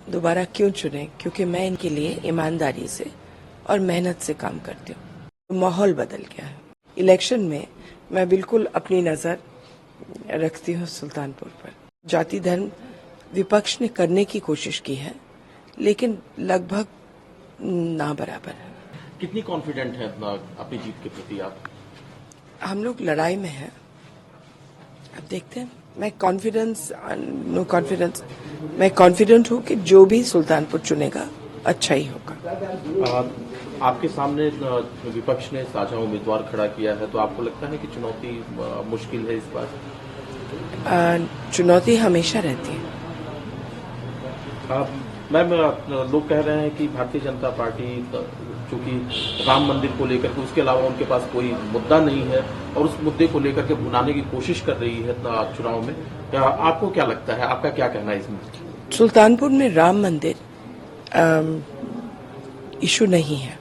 दोबारा क्यों चुने? क्योंकि मैं इनके लिए ईमानदारी से और मेहनत से काम करती हूँ। माहौल बदल गया है। इलेक्शन में मैं बिल्कुल अपनी नजर रखती हूँ सुल्तानपुर पर। जाति धर्म विपक्ष ने करने की कोशिश की है, लेकिन लगभग ना बराबर है। कितनी कॉन्फिडेंट है अपनी जीत के प्रति आप? हम लोग लड़ाई में हैं, अब देखते हैं। मैं कॉन्फिडेंट हूँ कि जो भी सुल्तानपुर चुनेगा अच्छा ही होगा। आपके सामने विपक्ष ने साझा उम्मीदवार खड़ा किया है, तो आपको लगता है कि चुनौती मुश्किल है इस बार? चुनौती हमेशा रहती है। मैम, लोग कह रहे हैं कि भारतीय जनता पार्टी चूंकि राम मंदिर को लेकर के उसके अलावा उनके पास कोई मुद्दा नहीं है और उस मुद्दे को लेकर के भुनाने की कोशिश कर रही है चुनाव में। आपको क्या लगता है, आपका क्या कहना है इसमें? सुल्तानपुर में राम मंदिर इशू नहीं है,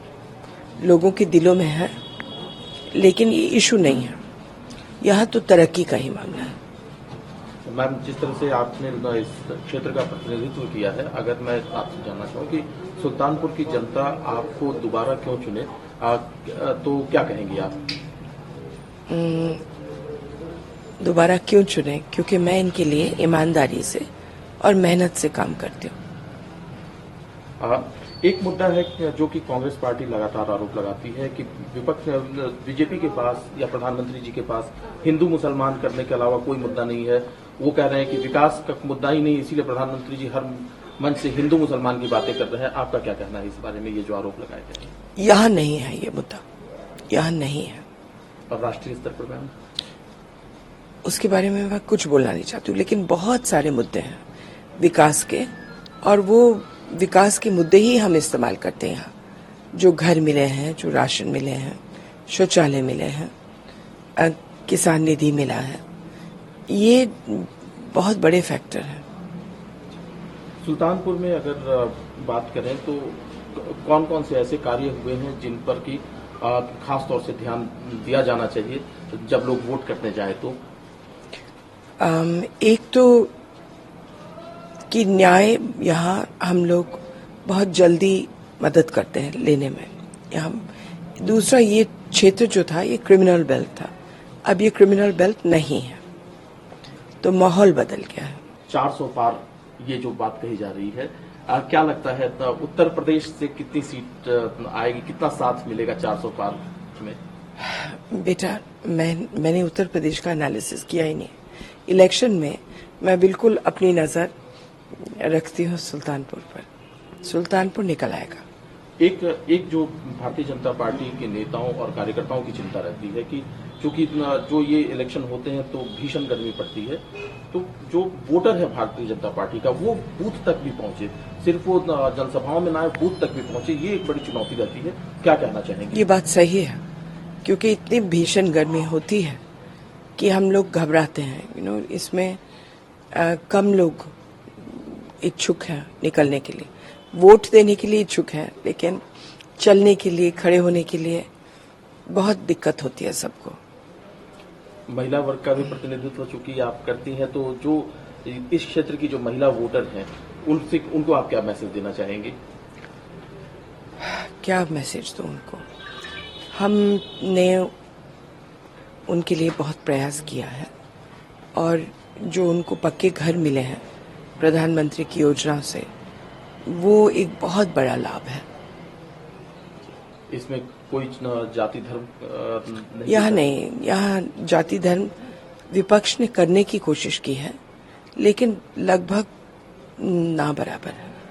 लोगों के दिलों में है, लेकिन ये इशू नहीं है। यह तो तरक्की का ही मामला है। मैम, जिस तरह से आपने इस क्षेत्र का प्रतिनिधित्व किया है, अगर मैं आपसे जानना चाहूँ कि सुल्तानपुर की जनता आपको दोबारा क्यों चुने, तो क्या कहेंगी आप? दोबारा क्यों चुने? क्योंकि मैं इनके लिए ईमानदारी से और मेहनत से काम करती हूँ। एक मुद्दा है जो कि कांग्रेस पार्टी लगातार आरोप लगाती है कि विपक्ष बीजेपी के पास या प्रधानमंत्री जी के पास हिंदू मुसलमान करने के अलावा कोई मुद्दा नहीं है। वो कह रहे हैं कि विकास का मुद्दा ही नहीं, इसीलिए प्रधानमंत्री जी हर मंच से हिंदू मुसलमान की बातें कर रहे हैं। आपका क्या कहना है इस बारे में, ये जो आरोप लगाए गए हैं? यहाँ नहीं है ये मुद्दा, यहाँ नहीं है। और राष्ट्रीय स्तर पर मैम, उसके बारे में मैं कुछ बोलना नहीं चाहती हूँ, लेकिन बहुत सारे मुद्दे हैं विकास के, और वो विकास के मुद्दे ही हम इस्तेमाल करते हैं यहाँ। जो घर मिले हैं, जो राशन मिले हैं, शौचालय मिले हैं, किसान निधि मिला है, ये बहुत बड़े फैक्टर हैं। सुल्तानपुर में अगर बात करें तो कौन कौन से ऐसे कार्य हुए हैं जिन पर कि खास तौर से ध्यान दिया जाना चाहिए जब लोग वोट करने जाए तो? एक तो कि न्याय यहाँ हम लोग बहुत जल्दी मदद करते हैं लेने में। यहाँ दूसरा, ये क्षेत्र जो था ये क्रिमिनल बेल्ट था, अब ये क्रिमिनल बेल्ट नहीं है, तो माहौल बदल गया है। 400 पार ये जो बात कही जा रही है, क्या लगता है उत्तर प्रदेश से कितनी सीट आएगी, कितना साथ मिलेगा 400 पार में? बेटा, मैंने उत्तर प्रदेश का एनालिसिस किया ही नहीं। इलेक्शन में मैं बिल्कुल अपनी नजर रखती हूँ सुल्तानपुर पर। सुल्तानपुर निकल आएगा। एक जो भारतीय जनता पार्टी के नेताओं और कार्यकर्ताओं की चिंता रहती है कि चूंकि जो ये इलेक्शन होते हैं तो भीषण गर्मी पड़ती है, तो जो वोटर है भारतीय जनता पार्टी का वो बूथ तक भी पहुंचे, सिर्फ वो जनसभाओं में ना आए, बूथ तक भी पहुंचे, ये एक बड़ी चुनौती रहती है। क्या कहना चाहेंगे? ये बात सही है, क्योंकि इतनी भीषण गर्मी होती है कि हम लोग घबराते हैं। इसमें कम लोग इच्छुक हैं निकलने के लिए, वोट देने के लिए इच्छुक हैं, लेकिन चलने के लिए, खड़े होने के लिए बहुत दिक्कत होती है सबको। महिला वर्ग का भी प्रतिनिधित्व चूंकि आप करती हैं, तो जो इस क्षेत्र की जो महिला वोटर हैं उनको आप क्या मैसेज देना चाहेंगे? क्या मैसेज दूं उनको? हमने उनके लिए बहुत प्रयास किया है, और जो उनको पक्के घर मिले हैं प्रधानमंत्री की योजना से, वो एक बहुत बड़ा लाभ है। इसमें कोई जाति धर्म नहीं, यहाँ जाति धर्म विपक्ष ने करने की कोशिश की है, लेकिन लगभग ना बराबर है।